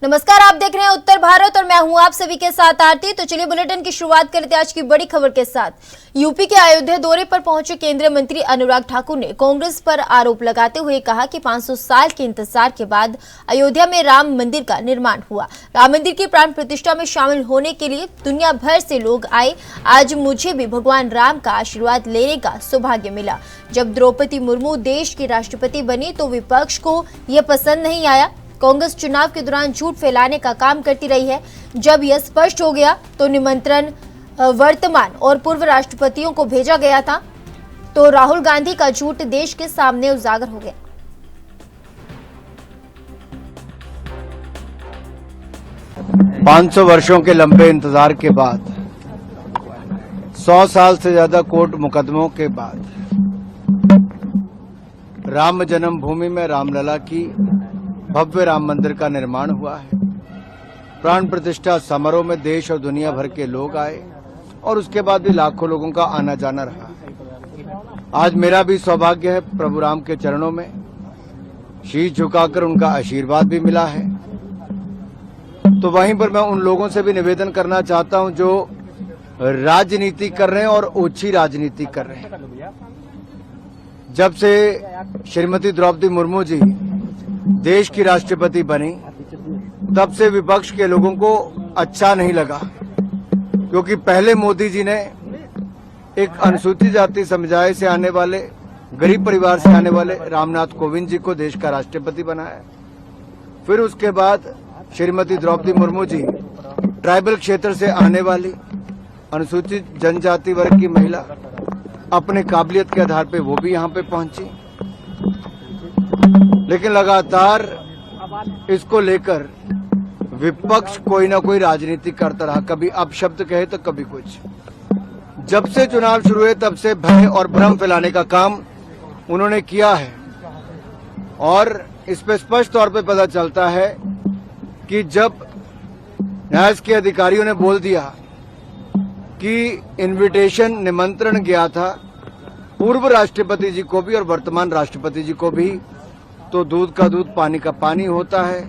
नमस्कार, आप देख रहे हैं उत्तर भारत और मैं हूं आप सभी के साथ आरती। तो चलिए बुलेटिन की शुरुआत करते हैं आज की बड़ी खबर के साथ। यूपी के अयोध्या दौरे पर पहुंचे केंद्रीय मंत्री अनुराग ठाकुर ने कांग्रेस पर आरोप लगाते हुए कहा कि 500 साल के इंतजार के बाद अयोध्या में राम मंदिर का निर्माण हुआ। राम मंदिर की प्राण प्रतिष्ठा में शामिल होने के लिए दुनिया भर से लोग आए। आज मुझे भी भगवान राम का आशीर्वाद लेने का सौभाग्य मिला। जब द्रौपदी मुर्मू देश की राष्ट्रपति बनी तो विपक्ष को यह पसंद नहीं आया। कांग्रेस चुनाव के दौरान झूठ फैलाने का काम करती रही है। जब यह स्पष्ट हो गया तो निमंत्रण वर्तमान और पूर्व राष्ट्रपतियों को भेजा गया था, तो राहुल गांधी का झूठ देश के सामने उजागर हो गया। पाँच सौ वर्षों के लंबे इंतजार के बाद 100 साल से ज्यादा कोर्ट मुकदमों के बाद राम जन्मभूमि में रामलला की भव्य राम मंदिर का निर्माण हुआ है। प्राण प्रतिष्ठा समारोह में देश और दुनिया भर के लोग आए और उसके बाद भी लाखों लोगों का आना जाना रहा। आज मेरा भी सौभाग्य है प्रभु राम के चरणों में शीश झुकाकर उनका आशीर्वाद भी मिला है। तो वहीं पर मैं उन लोगों से भी निवेदन करना चाहता हूं जो राजनीति कर रहे हैं और ओछी राजनीति कर रहे हैं। जब से श्रीमती द्रौपदी मुर्मू जी देश की राष्ट्रपति बनी तब से विपक्ष के लोगों को अच्छा नहीं लगा, क्योंकि पहले मोदी जी ने एक अनुसूचित जाति समुदाय से आने वाले, गरीब परिवार से आने वाले रामनाथ कोविंद जी को देश का राष्ट्रपति बनाया। फिर उसके बाद श्रीमती द्रौपदी मुर्मू जी ट्राइबल क्षेत्र से आने वाली अनुसूचित जनजाति वर्ग की महिला, अपने काबिलियत के आधार पे वो भी यहाँ पे पहुंची। लेकिन लगातार इसको लेकर विपक्ष कोई ना कोई राजनीति करता रहा, कभी अपशब्द कहे तो कभी कुछ। जब से चुनाव शुरू हुए तब से भय और भ्रम फैलाने का काम उन्होंने किया है और इस पे स्पष्ट तौर पे पता चलता है कि जब न्याय के अधिकारियों ने बोल दिया कि इनविटेशन निमंत्रण गया था पूर्व राष्ट्रपति जी को भी और वर्तमान राष्ट्रपति जी को भी, तो दूध का दूध पानी का पानी होता है।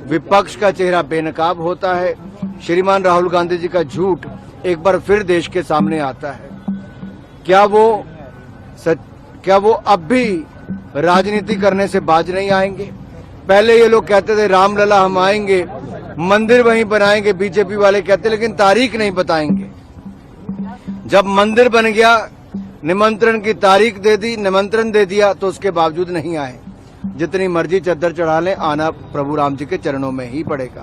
विपक्ष का चेहरा बेनकाब होता है। श्रीमान राहुल गांधी जी का झूठ एक बार फिर देश के सामने आता है। क्या वो अब भी राजनीति करने से बाज नहीं आएंगे? पहले ये लोग कहते थे रामलला हम आएंगे, मंदिर वहीं बनाएंगे, बीजेपी वाले कहते, लेकिन तारीख नहीं बताएंगे। जब मंदिर बन गया, निमंत्रण की तारीख दे दी, निमंत्रण दे दिया, तो उसके बावजूद नहीं आए। जितनी मर्जी चद्दर चढ़ा लें, आना प्रभु राम जी के चरणों में ही पड़ेगा।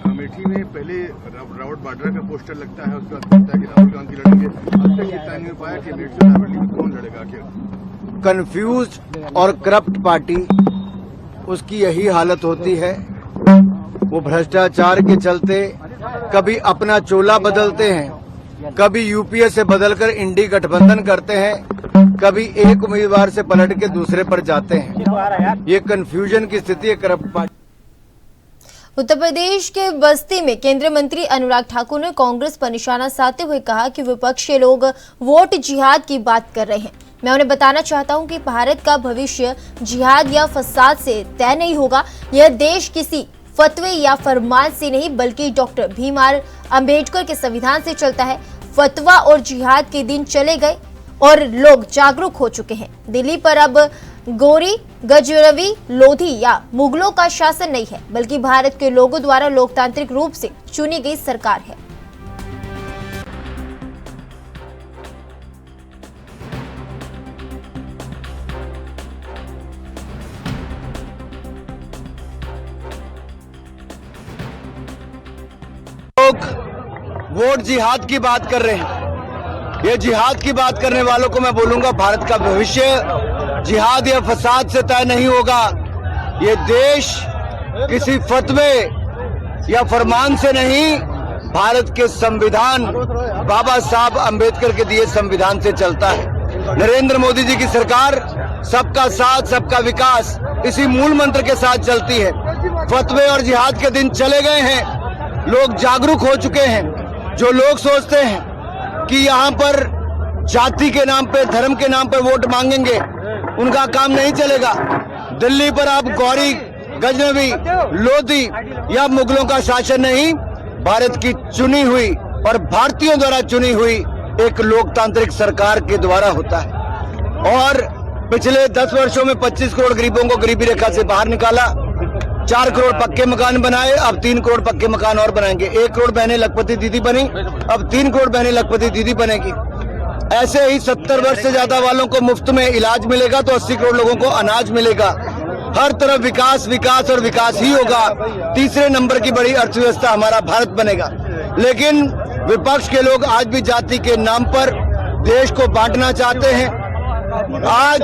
अमेठी में पहले रावत बाड्रा का पोस्टर लगता है, उसके बाद कहता है कि राहुल गांधी लड़ेंगे। अब तक ये तय नहीं हो पाया कि अमेठी में कौन लड़ेगा आखिर। कंफ्यूज और करप्ट पार्टी, उसकी यही हालत होती है। वो भ्रष्टाचार के चलते कभी अपना चोला बदलते हैं, कभी यूपीए से बदलकर इंडी गठबंधन करते हैं, कभी एक उम्मीदवार से पलट के दूसरे पर जाते हैं। ये कंफ्यूजन की स्थिति है करप्ट पार्टी। उत्तर प्रदेश के बस्ती में केंद्रीय मंत्री अनुराग ठाकुर ने कांग्रेस पर निशाना साधते हुए कहा कि विपक्ष के लोग वोट जिहाद की बात कर रहे हैं। मैं उन्हें बताना चाहता हूं कि भारत का भविष्य जिहाद या फसाद से तय नहीं होगा। यह देश किसी फतवे या फरमान से नहीं बल्कि डॉक्टर भीमराव अंबेडकर के संविधान से चलता है। फतवा और जिहाद के दिन चले गए और लोग जागरूक हो चुके हैं। दिल्ली पर अब गोरी, गजरवी, लोधी या मुगलों का शासन नहीं है, बल्कि भारत के लोगों द्वारा लोकतांत्रिक रूप से चुनी गई सरकार है। लोग वोट जिहाद की बात कर रहे हैं। ये जिहाद की बात करने वालों को मैं बोलूंगा, भारत का भविष्य जिहाद या फसाद से तय नहीं होगा। ये देश किसी फतवे या फरमान से नहीं, भारत के संविधान, बाबा साहब अंबेडकर के दिए संविधान से चलता है। नरेंद्र मोदी जी की सरकार सबका साथ सबका विकास, इसी मूल मंत्र के साथ चलती है। फतवे और जिहाद के दिन चले गए हैं। लोग जागरूक हो चुके हैं। जो लोग सोचते हैं कि यहाँ पर जाति के नाम पे, धर्म के नाम पे वोट मांगेंगे, उनका काम नहीं चलेगा। दिल्ली पर आप गौरी गजनवी, लोधी या मुगलों का शासन नहीं, भारत की चुनी हुई और भारतीयों द्वारा चुनी हुई एक लोकतांत्रिक सरकार के द्वारा होता है। और पिछले 10 वर्षों में 25 करोड़ गरीबों को गरीबी रेखा से बाहर निकाला, 4 करोड़ पक्के मकान बनाए, अब 3 करोड़ पक्के मकान और बनाएंगे। 1 करोड़ बहनें लखपति दीदी बनी, अब 3 करोड़ बहनें लखपति दीदी बनेगी। ऐसे ही 70 वर्ष से ज्यादा वालों को मुफ्त में इलाज मिलेगा तो 80 करोड़ लोगों को अनाज मिलेगा। हर तरफ विकास, विकास और विकास ही होगा। तीसरे नंबर की बड़ी अर्थव्यवस्था हमारा भारत बनेगा। लेकिन विपक्ष के लोग आज भी जाति के नाम पर देश को बांटना चाहते हैं। आज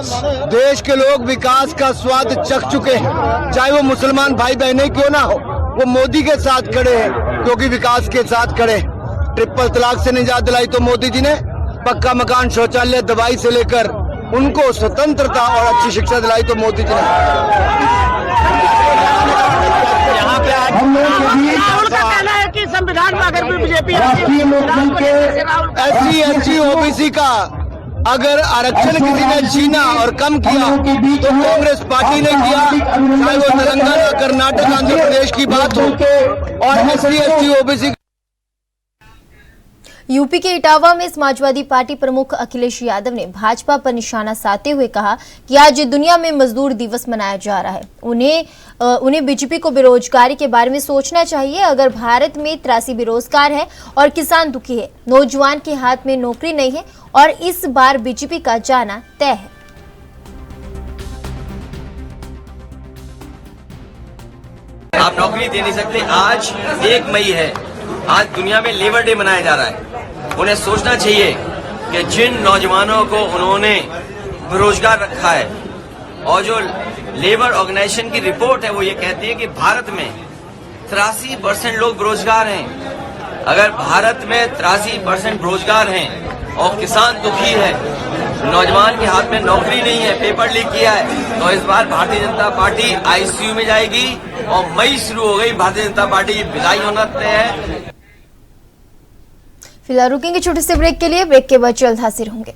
देश के लोग विकास का स्वाद चख चुके हैं, चाहे वो मुसलमान भाई बहनें क्यों ना हो, वो मोदी के साथ खड़े हैं क्योंकि विकास के साथ खड़े हैं। ट्रिपल तलाक से निजात दिलाई तो मोदी जी ने, पक्का मकान, शौचालय, दवाई से लेकर उनको स्वतंत्रता और अच्छी शिक्षा दिलाई तो मोदी जी ने। राहुल का कहना है कि संविधान में अगर भी बीजेपी SC, OBC का अगर आरक्षण किसी ने छीना और कम किया तो कांग्रेस पार्टी ने किया, चाहे वो तेलंगाना, कर्नाटक, आंध्र प्रदेश की बात हो। और SC, OBC यूपी के इटावा में समाजवादी पार्टी प्रमुख अखिलेश यादव ने भाजपा पर निशाना साधते हुए कहा कि आज दुनिया में मजदूर दिवस मनाया जा रहा है। उन्हें बीजेपी को बेरोजगारी के बारे में सोचना चाहिए। अगर भारत में 83 बेरोजगार है और किसान दुखी है, नौजवान के हाथ में नौकरी नहीं है और इस बार बीजेपी का जाना तय है। आप नौकरी दे नहीं सकते। आज 1 मई है, आज दुनिया में लेबर डे मनाया जा रहा है। उन्हें सोचना चाहिए कि जिन नौजवानों को उन्होंने बेरोजगार रखा है, और जो लेबर ऑर्गेनाइजेशन की रिपोर्ट है वो ये कहती है कि भारत में 83% लोग बेरोजगार हैं। अगर भारत में 83% बेरोजगार हैं और किसान दुखी है, नौजवान के हाथ में नौकरी नहीं है, पेपर लीक किया है, तो इस बार भारतीय जनता पार्टी ICU में जाएगी। और मई शुरू हो गई, भारतीय जनता पार्टी की विदाई होना तय है। फिलहाल रुकेंगे छोटे से ब्रेक के लिए। ब्रेक के बाद जल्द हाजिर होंगे।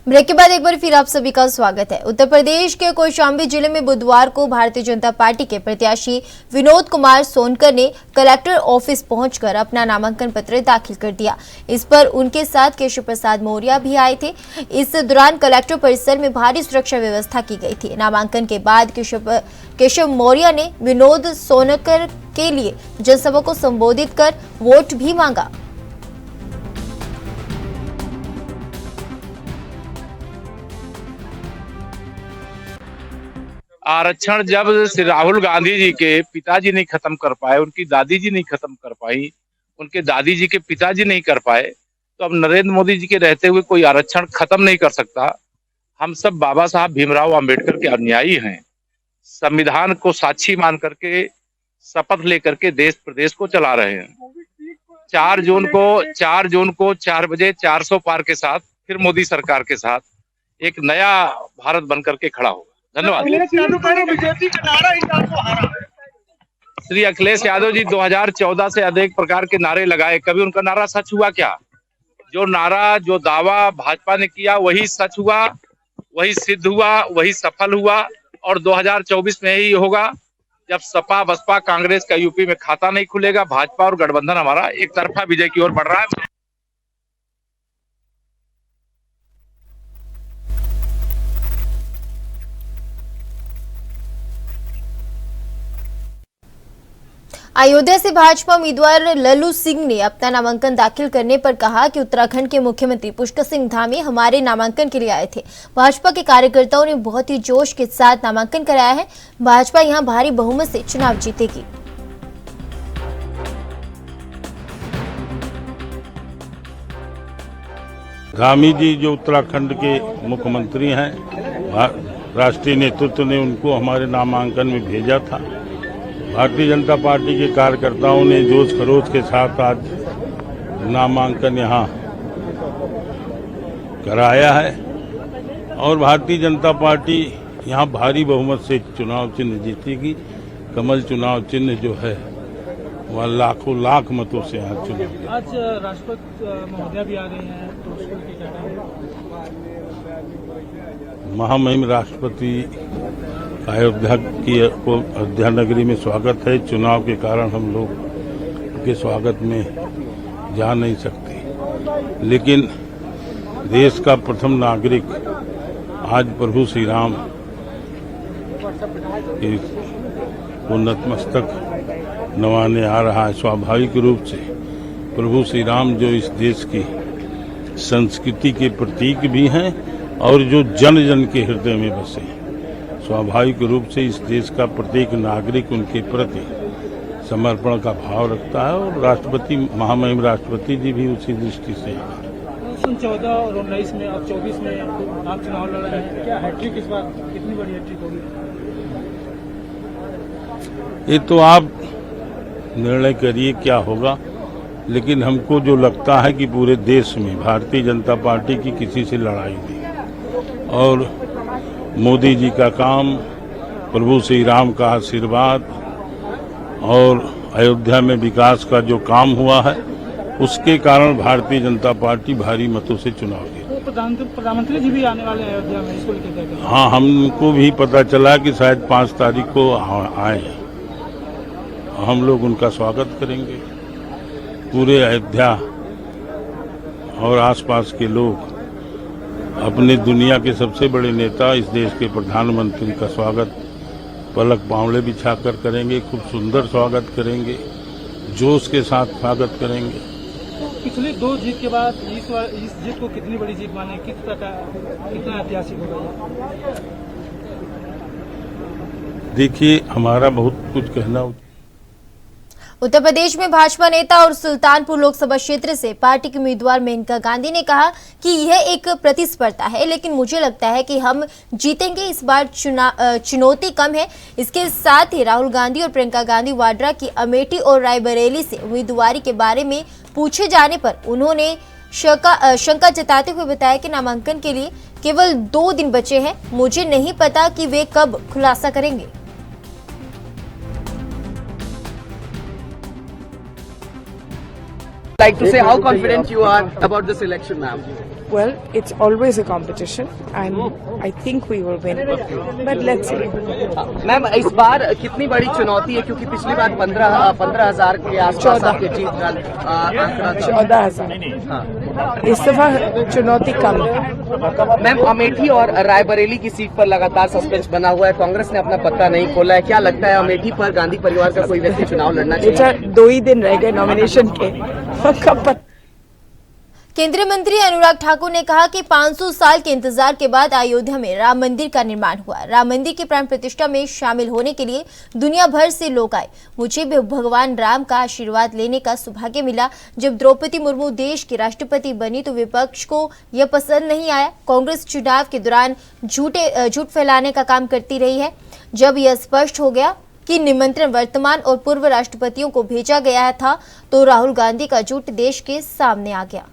ब्रेक के बाद एक बार फिर आप सभी का स्वागत है। उत्तर प्रदेश के कौशाम्बी जिले में बुधवार को भारतीय जनता पार्टी के प्रत्याशी विनोद कुमार सोनकर ने कलेक्टर ऑफिस पहुंचकर अपना नामांकन पत्र दाखिल कर दिया। इस पर उनके साथ केशव प्रसाद मौर्य भी आए थे। इस दौरान कलेक्टर परिसर में भारी सुरक्षा व्यवस्था की गई थी। नामांकन के बाद केशव मौर्य ने विनोद सोनकर के लिए जनसभा को संबोधित कर वोट भी मांगा। आरक्षण जब श्री राहुल गांधी जी के पिताजी नहीं खत्म कर पाए, उनकी दादी जी नहीं खत्म कर पाई, उनके दादी जी के पिताजी नहीं कर पाए, तो अब नरेंद्र मोदी जी के रहते हुए कोई आरक्षण खत्म नहीं कर सकता। हम सब बाबा साहब भीमराव अंबेडकर के अनुयायी हैं। संविधान को साक्षी मान करके शपथ लेकर के देश प्रदेश को चला रहे हैं। 4 जून को 4 बजे 400 पार के साथ फिर मोदी सरकार के साथ एक नया भारत बनकर के खड़ा होगा। धन्यवाद। श्री अखिलेश यादव जी 2014 से अनेक प्रकार के नारे लगाए, कभी उनका नारा सच हुआ क्या? जो नारा, जो दावा भाजपा ने किया वही सच हुआ, वही सिद्ध हुआ, वही सफल हुआ। और 2024 में ही होगा जब सपा बसपा कांग्रेस का यूपी में खाता नहीं खुलेगा। भाजपा और गठबंधन हमारा एक तरफा विजय की ओर बढ़ रहा है। अयोध्या से भाजपा उम्मीदवार लल्लू सिंह ने अपना नामांकन दाखिल करने पर कहा कि उत्तराखंड के मुख्यमंत्री पुष्कर सिंह धामी हमारे नामांकन के लिए आए थे। भाजपा के कार्यकर्ताओं ने बहुत ही जोश के साथ नामांकन कराया है। भाजपा यहां भारी बहुमत से चुनाव जीतेगी। धामी जी जो उत्तराखंड के मुख्यमंत्री हैं, राष्ट्रीय नेतृत्व ने उनको हमारे नामांकन में भेजा था। भारतीय जनता पार्टी के कार्यकर्ताओं ने जोश खरोश के साथ आज नामांकन यहाँ कराया है और भारतीय जनता पार्टी यहाँ भारी बहुमत से चुनाव चिन्ह जीतेगी। कमल चुनाव चिन्ह जो है वह लाखों लाख मतों से आज चुना गया। आज राष्ट्रपति महोदया भी आ रहे हैं तो उसको लेकर क्या कहेंगे? महामहिम राष्ट्रपति अयोध्या नगरी में स्वागत है। चुनाव के कारण हम लोग के स्वागत में जा नहीं सकते, लेकिन देश का प्रथम नागरिक आज प्रभु श्री राम को नतमस्तक नवाने आ रहा है। स्वाभाविक रूप से प्रभु श्री राम जो इस देश की संस्कृति के प्रतीक भी हैं और जो जन जन के हृदय में बसे हैं, स्वाभाविक रूप से इस देश का प्रत्येक नागरिक उनके प्रति समर्पण का भाव रखता है और राष्ट्रपति महामहिम राष्ट्रपति जी भी उसी दृष्टि से हैं। 14 और 19 में अब 24 में आप चुनाव लड़ रहे हैं, क्या हैट्रिक इस बार कितनी बड़ी हैट्रिक होगी? ये तो आप निर्णय करिए क्या होगा, लेकिन हमको जो लगता है कि पूरे देश में भारतीय जनता पार्टी की किसी से लड़ाई नहीं और मोदी जी का काम, प्रभु श्री राम का आशीर्वाद और अयोध्या में विकास का जो काम हुआ है उसके कारण भारतीय जनता पार्टी भारी मतों से चुनाव जीती। तो प्रधानमंत्री जी भी आने वाले हैं अयोध्या में, इसको लेकर क्या कहेंगे? हाँ, हमको भी पता चला कि शायद 5 तारीख को आए हैं। हम लोग उनका स्वागत करेंगे। पूरे अयोध्या और आसपास के लोग अपने दुनिया के सबसे बड़े नेता इस देश के प्रधानमंत्री का स्वागत पलक पांवले बिछाकर करेंगे। खूब सुंदर स्वागत करेंगे, जोश के साथ स्वागत करेंगे। पिछले 2 जीत के बाद इस जीत को कितनी बड़ी जीत माने, किस प्रकार, कितना ऐतिहासिक होगा? देखिए, हमारा बहुत कुछ कहना। उत्तर प्रदेश में भाजपा नेता और सुल्तानपुर लोकसभा क्षेत्र से पार्टी के उम्मीदवार मेनका गांधी ने कहा कि यह एक प्रतिस्पर्धा है, लेकिन मुझे लगता है कि हम जीतेंगे। इस बार चुनौती कम है। इसके साथ ही राहुल गांधी और प्रियंका गांधी वाड्रा की अमेठी और रायबरेली से उम्मीदवारी के बारे में पूछे जाने पर उन्होंने शंका जताते हुए बताया कि नामांकन के लिए केवल 2 दिन बचे हैं। मुझे नहीं पता कि वे कब खुलासा करेंगे। Like to say how confident you are about this election, ma'am? Well, it's always a competition, and I think we will win. But let's see. Ma'am, इस बार कितनी बड़ी चुनौती है, क्योंकि पिछली बार 15,000 के आसपास आपके जीत का आंकड़ा था। 14,000। इस दफा चुनौती कम है। मैम, अमेठी और रायबरेली की सीट पर लगातार सस्पेंस बना हुआ है। कांग्रेस ने अपना पत्ता नहीं खोला है। क्या लगता है अमेठी पर गांधी परिवार का कोई व्यक्ति चुनाव लड़ना चाहिए? 2 ही दिन रह गए नॉमिनेशन के, कब? केंद्रीय मंत्री अनुराग ठाकुर ने कहा कि 500 साल के इंतजार के बाद अयोध्या में राम मंदिर का निर्माण हुआ। राम मंदिर की प्राण प्रतिष्ठा में शामिल होने के लिए दुनिया भर से लोग आए। मुझे भी भगवान राम का आशीर्वाद लेने का सौभाग्य मिला। जब द्रौपदी मुर्मू देश की राष्ट्रपति बनी तो विपक्ष को यह पसंद नहीं आया। कांग्रेस चुनाव के दौरान झूठ फैलाने का काम करती रही है। जब यह स्पष्ट हो गया कि निमंत्रण वर्तमान और पूर्व राष्ट्रपतियों को भेजा गया था तो राहुल गांधी का झूठ देश के सामने आ गया।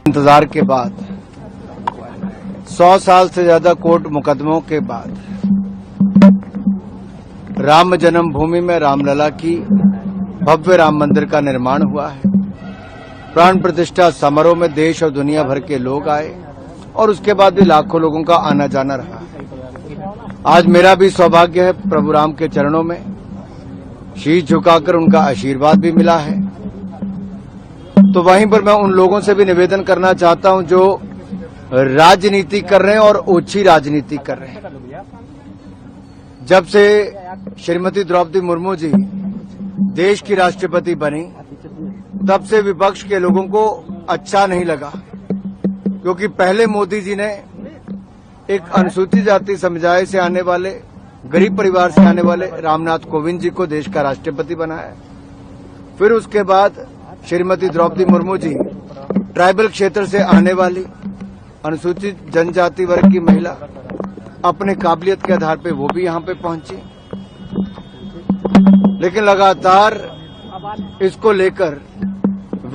इंतजार के बाद 100 साल से ज्यादा कोर्ट मुकदमों के बाद राम जन्मभूमि में रामलला की भव्य राम मंदिर का निर्माण हुआ है। प्राण प्रतिष्ठा समारोह में देश और दुनिया भर के लोग आए और उसके बाद भी लाखों लोगों का आना जाना रहा। आज मेरा भी सौभाग्य है प्रभु राम के चरणों में शीश झुकाकर उनका आशीर्वाद भी मिला है। तो वहीं पर मैं उन लोगों से भी निवेदन करना चाहता हूं जो राजनीति कर रहे हैं और ओछी राजनीति कर रहे हैं। जब से श्रीमती द्रौपदी मुर्मू जी देश की राष्ट्रपति बनी तब से विपक्ष के लोगों को अच्छा नहीं लगा, क्योंकि पहले मोदी जी ने एक अनुसूचित जाति समुदाय से आने वाले, गरीब परिवार से आने वाले रामनाथ कोविंद जी को देश का राष्ट्रपति बनाया। फिर उसके बाद श्रीमती द्रौपदी मुर्मू जी ट्राइबल क्षेत्र से आने वाली अनुसूचित जनजाति वर्ग की महिला, अपने काबिलियत के आधार पे वो भी यहाँ पे पहुंची। लेकिन लगातार इसको लेकर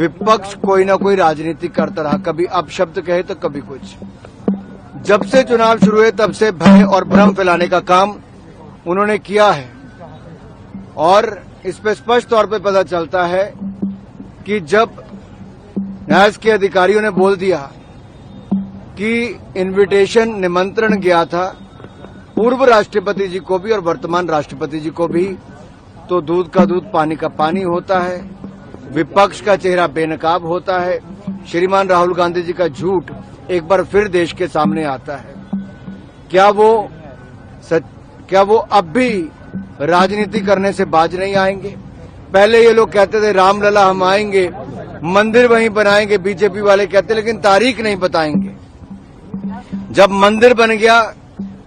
विपक्ष कोई ना कोई राजनीति करता रहा, कभी अपशब्द कहे तो कभी कुछ। जब से चुनाव शुरू हुए तब से भय और भ्रम फैलाने का काम उन्होंने किया है और इस पे स्पष्ट तौर पे पता चलता है कि जब न्याय के अधिकारियों ने बोल दिया कि इनविटेशन निमंत्रण गया था पूर्व राष्ट्रपति जी को भी और वर्तमान राष्ट्रपति जी को भी, तो दूध का दूध पानी का पानी होता है, विपक्ष का चेहरा बेनकाब होता है, श्रीमान राहुल गांधी जी का झूठ एक बार फिर देश के सामने आता है। क्या वो अब भी राजनीति करने से बाज नहीं आएंगे? पहले ये लोग कहते थे रामलला हम आएंगे, मंदिर वहीं बनाएंगे, बीजेपी वाले कहते लेकिन तारीख नहीं बताएंगे। जब मंदिर बन गया,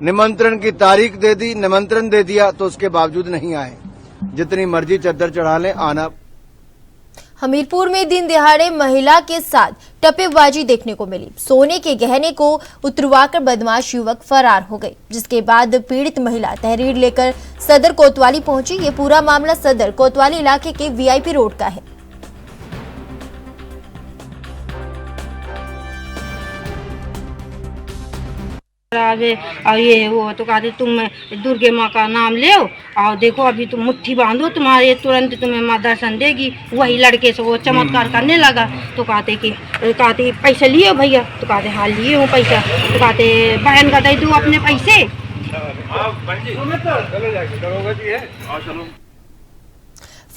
निमंत्रण की तारीख दे दी, निमंत्रण दे दिया, तो उसके बावजूद नहीं आए। जितनी मर्जी चद्दर चढ़ा लें, आना। हमीरपुर में दिन दिहाड़े महिला के साथ टप्पेबाजी देखने को मिली। सोने के गहने को उतरवाकर बदमाश युवक फरार हो गए, जिसके बाद पीड़ित महिला तहरीर लेकर सदर कोतवाली पहुंची। ये पूरा मामला सदर कोतवाली इलाके के वीआईपी रोड का है। आवे और ये वो तो कहते तुम दुर्गे माँ का नाम ले और देखो अभी तुम मुट्ठी बांधो, तुम्हारे तुरंत तुम्हें माँ दर्शन देगी। वही लड़के से वो चमत्कार करने लगा। तो कहते पैसे लिए भैया? तो कहते हाँ लिए हूँ पैसा। तो कहते बहन का दे दो अपने पैसे।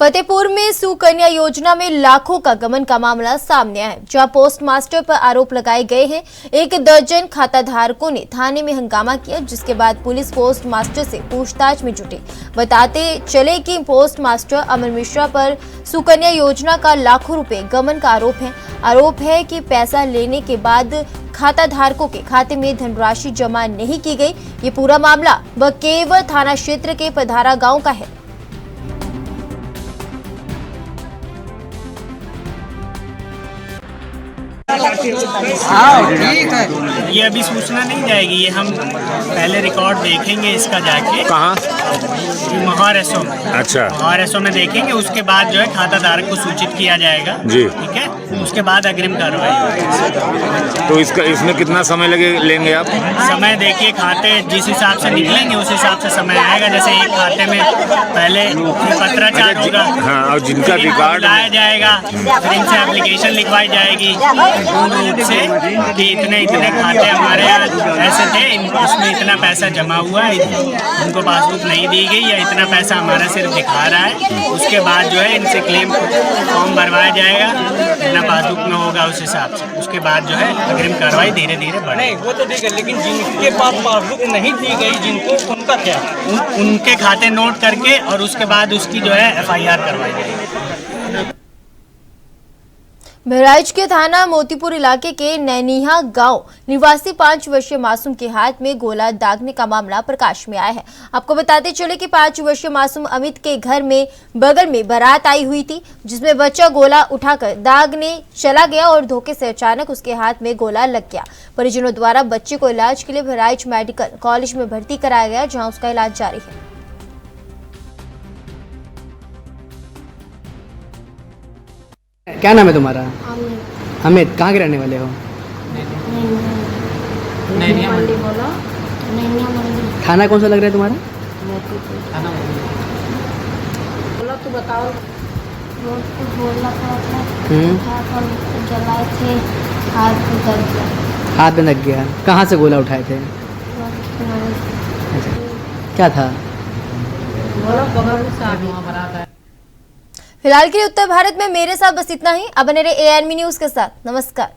फतेहपुर में सुकन्या योजना में लाखों का गबन का मामला सामने आया है, जहां पोस्ट मास्टर पर आरोप लगाए गए हैं। 1 दर्जन खाताधारकों ने थाने में हंगामा किया, जिसके बाद पुलिस पोस्ट मास्टर से पूछताछ में जुटी। बताते चले कि पोस्ट मास्टर अमर मिश्रा पर सुकन्या योजना का लाखों रुपए गबन का आरोप है कि पैसा लेने के बाद खाताधारकों के खाते में धनराशि जमा नहीं की गई। ये पूरा मामला बकेवर थाना क्षेत्र के पधारा गाँव का है। ठीक है, ये अभी सूचना नहीं जाएगी, ये हम पहले रिकॉर्ड देखेंगे इसका जाके। कहाँ? महारेसो में। अच्छा, महारेसो में देखेंगे, उसके बाद जो है खाताधारक को सूचित किया जाएगा जी। ठीक है, उसके बाद अग्रिम कार्रवाई। तो इसमें कितना समय लेंगे आप? समय देखिए, खाते जिस हिसाब से निकलेंगे उस हिसाब से समय आएगा। जैसे एक खाते में पहले पत्राचार होगा, हाँ, और जिनका रिकॉर्ड लाया जाएगा, फिर इनसे एप्लीकेशन लिखवाई जाएगी पूर्ण रूप से कि इतने खाते हमारे ऐसे थे, उसमें इतना पैसा जमा हुआ है, उनको पासबुक नहीं दी गई या इतना पैसा हमारा सिर्फ दिखा रहा है। उसके बाद जो है इनसे क्लेम फॉर्म भरवाया जाएगा, इतना पासबुक में होगा उस हिसाब से। उसके बाद जो है अग्रिम कार्रवाई धीरे धीरे बढ़े। वो तो ठीक है, लेकिन जिनके पास पासबुक नहीं दी गई, जिनको, उनका क्या? उनके खाते नोट करके और उसके बाद उसकी जो है FIR करवाई जाएगी। बहराइच के थाना मोतीपुर इलाके के नैनिहा गांव निवासी 5 वर्षीय मासूम के हाथ में गोला दागने का मामला प्रकाश में आया है। आपको बताते चले कि 5 वर्षीय मासूम अमित के घर में बगल में बारात आई हुई थी, जिसमें बच्चा गोला उठाकर दागने चला गया और धोखे से अचानक उसके हाथ में गोला लग गया। परिजनों द्वारा बच्चे को इलाज के लिए बहराइच मेडिकल कॉलेज में भर्ती कराया गया, जहाँ उसका इलाज जारी है। क्या नाम है तुम्हारा? अमित। कहाँ के रहने वाले हो? थाना कौन सा लग रहा है तुम्हारा? तो बताओ। हाथ में लग गया। कहाँ से गोला उठाए थे? अच्छा, क्या था? फिलहाल के लिए उत्तर भारत में मेरे साथ बस इतना ही। अब बने रहे ANB न्यूज के साथ। नमस्कार।